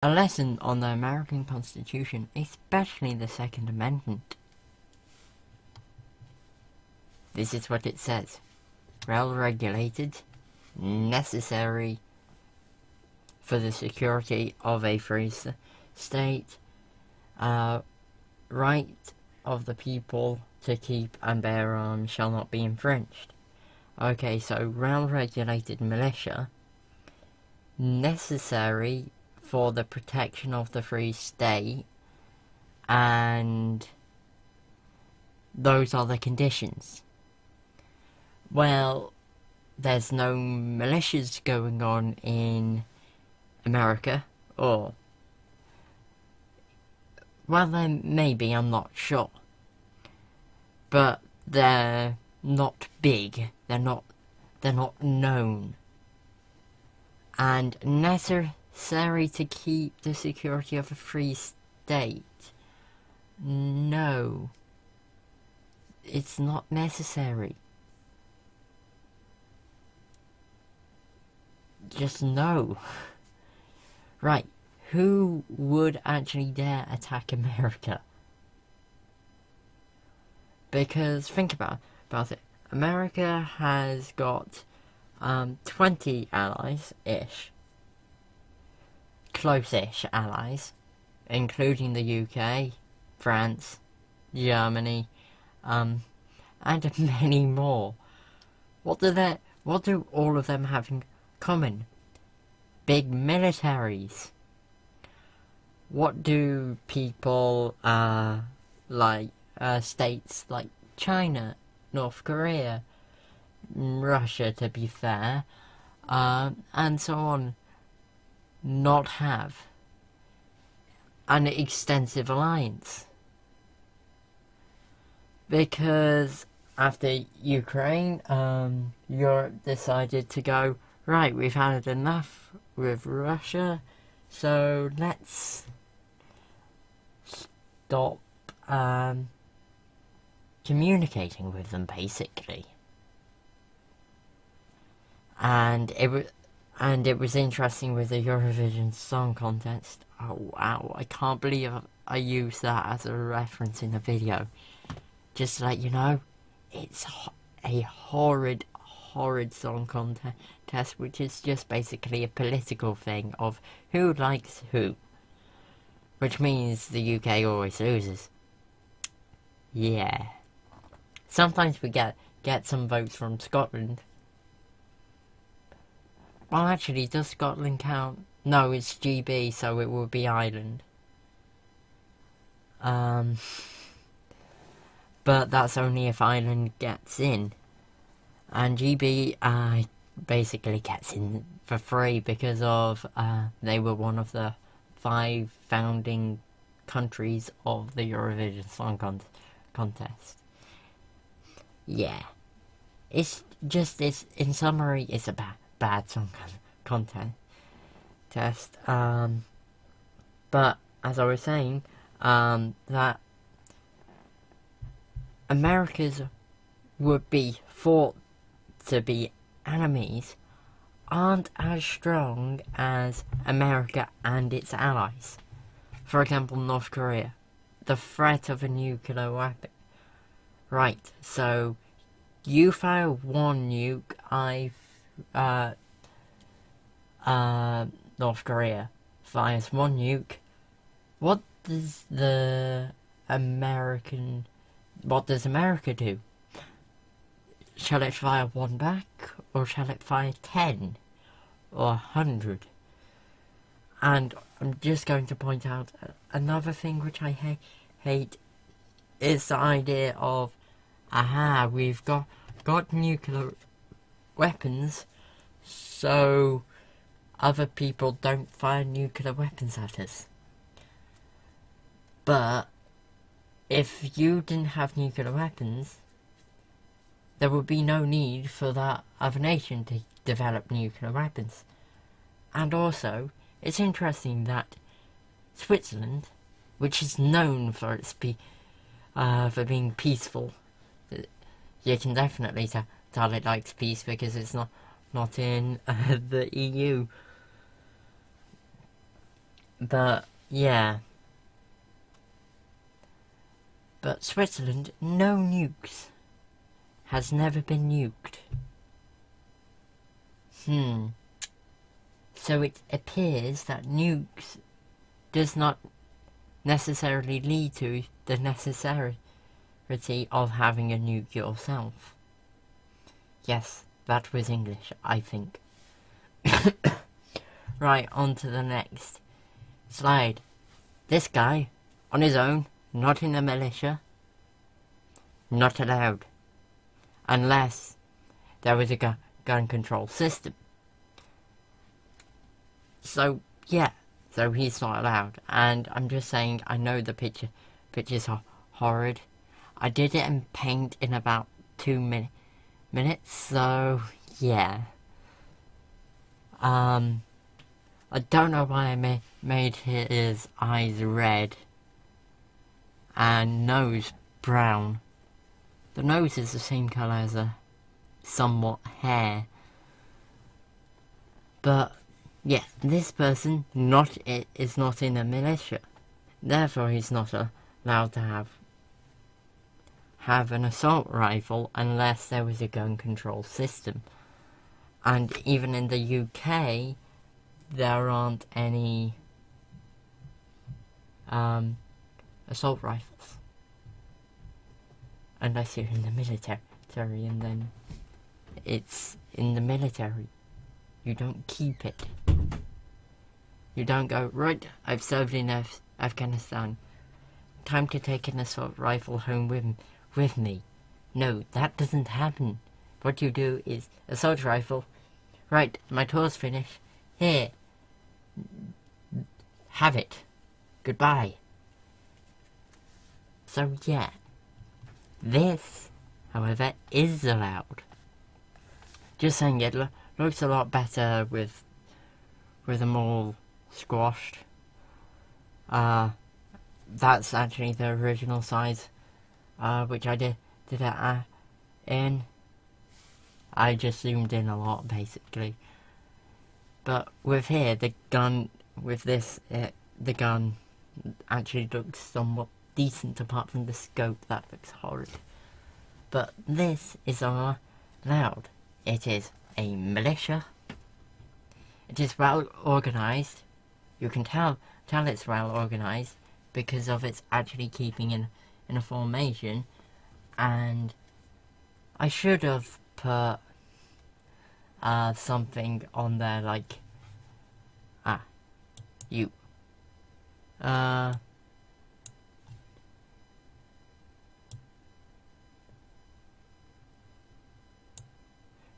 A lesson on the American Constitution, especially the Second Amendment. This is what it says. Well regulated, necessary for the security of a free state, right of the people to keep and bear arms shall not be infringed. Okay, so well-regulated militia, necessary for the protection of the free state, and those are the conditions. Well, there's no militias going on in America, or well, then maybe, I'm not sure, but they're not big, they're not known, and necessary to keep the security of a free state. No, it's not necessary. Just no. Right, who would actually dare attack America? Because think about it. America has got 20 allies-ish. Close-ish allies, including the UK, France, Germany, and many more. What do all of them have in common? Big militaries. What do people like states like China, North Korea, Russia, to be fair, and so on, not have? An extensive alliance. Because after Ukraine, Europe decided to go, right, we've had enough with Russia, so let's stop communicating with them, basically. And it was interesting with the Eurovision Song Contest. Oh wow, I can't believe I used that as a reference in a video. Just to let you know, it's a horrid song contest, which is just basically a political thing of who likes who. Which means the UK always loses. Yeah. Sometimes we get some votes from Scotland. Well, actually, does Scotland count? No, it's GB, so it will be Ireland. But that's only if Ireland gets in. And GB basically gets in for free because of they were one of the 5 founding countries of the Eurovision Song Contest. Yeah. It's just, in summary, it's a bad song contest. But, as I was saying, that America's would be thought to be enemies aren't as strong as America and its allies. For example, North Korea. The threat of a nuclear weapon. Right, so you fire one nuke, North Korea fires one nuke. What does America do? Shall it fire one back, or shall it fire 10 or 100? And I'm just going to point out another thing which I hate is the idea of, we've got nuclear weapons, so other people don't fire nuclear weapons at us. But if you didn't have nuclear weapons, there would be no need for that other nation to develop nuclear weapons. And also, it's interesting that Switzerland, which is known for its for being peaceful, you can definitely tell it likes peace because it's not in the EU. But, yeah. But Switzerland, no nukes. Has never been nuked. So it appears that nukes does not necessarily lead to the necessity of having a nuke yourself. Yes, that was English, I think. Right, on to the next slide. This guy, on his own, not in a militia, not allowed. Unless there was a gun control system. So, yeah. So he's not allowed. And I'm just saying, I know the pictures are horrid. I did it in Paint in about 2 minutes, so yeah. I don't know why I made his eyes red and nose brown. The nose is the same colour as a somewhat hair. But yeah, this person is not in a militia. Therefore, he's not allowed to have an assault rifle unless there was a gun control system. And even in the UK, there aren't any assault rifles. Unless you're in the military, and then it's in the military. You don't keep it. You don't go, right, I've served in Afghanistan. Time to take an assault rifle home with me. No, that doesn't happen. What you do is, assault rifle, right, my tour's finished. Here, have it. Goodbye. So yeah. This, however, is allowed. Just saying, it looks a lot better with them all squashed. That's actually the original size, which I did it in. I just zoomed in a lot, basically. But with here, the gun actually looks somewhat decent, apart from the scope that looks horrid. But this is allowed. It is a militia. It is well organised. You can tell it's well organised because of its actually keeping in a formation. And I should have put something on there like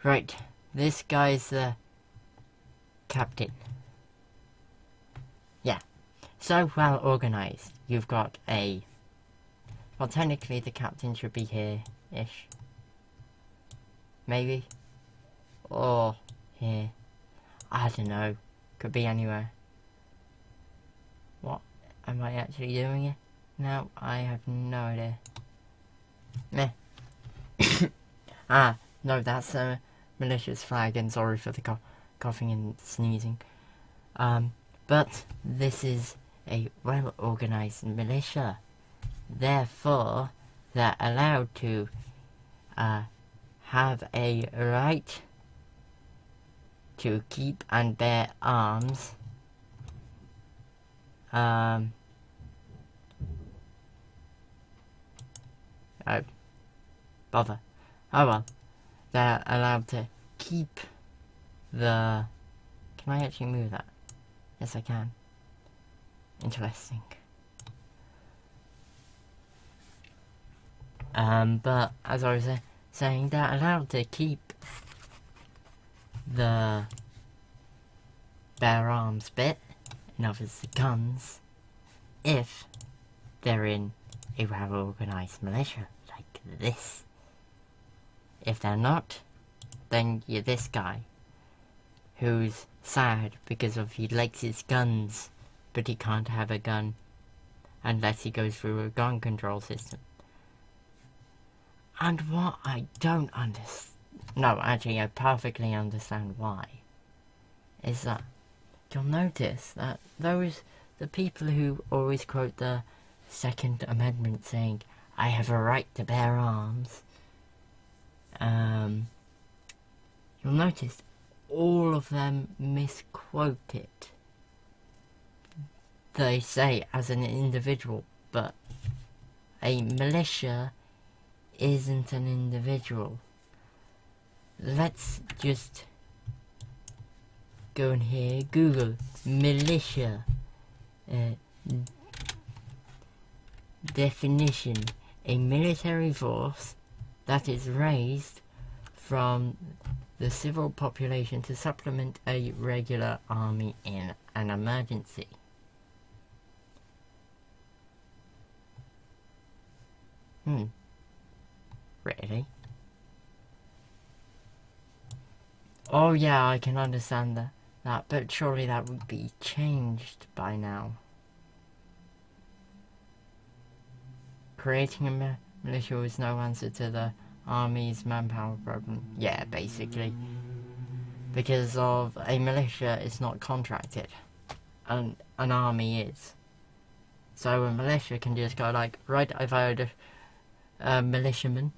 right, this guy's the captain. Yeah, so well organised. You've got well, technically the captain should be here-ish. Maybe. Or here. I don't know. Could be anywhere. What? Am I actually doing it? No, I have no idea. Meh. No, that's a malicious flag, and sorry for the coughing and sneezing. But this is a well-organised militia. Therefore, they're allowed to have a right to keep and bear arms. Oh, bother. Oh well. They're allowed to keep the... Can I actually move that? Yes, I can. Interesting. But as I was saying, they're allowed to keep the bare arms bit, in other words the guns, if they're in a well-organised militia like this. If they're not, then you're this guy, who's sad because of he likes his guns, but he can't have a gun unless he goes through a gun control system. And what I don't understand, no, actually I perfectly understand why, is that you'll notice that those the people who always quote the Second Amendment saying, I have a right to bear arms, you'll notice all of them misquote it. They say as an individual, but a militia isn't an individual. Let's just go in here, Google militia definition: a military force that is raised from the civil population to supplement a regular army in an emergency. Really? Oh yeah, I can understand that, but surely that would be changed by now. Creating a militia is no answer to the army's manpower problem. Yeah, basically. Because of a militia is not contracted. And an army is. So a militia can just go like, right, I fired a militiaman.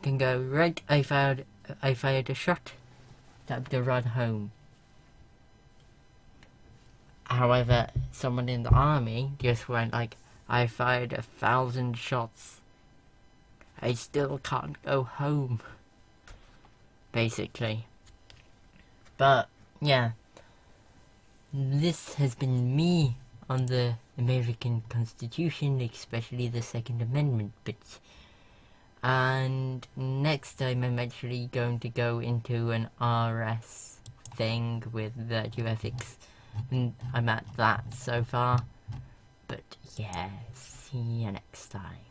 Can go, right, I fired a shot. Time to run home. However, someone in the army just went like, I fired 1,000 shots. I still can't go home. Basically. But, yeah. This has been me on the American Constitution, especially the Second Amendment bit. And next time I'm actually going to go into an RS thing with virtue ethics. And I'm at that so far. But yeah, see you next time.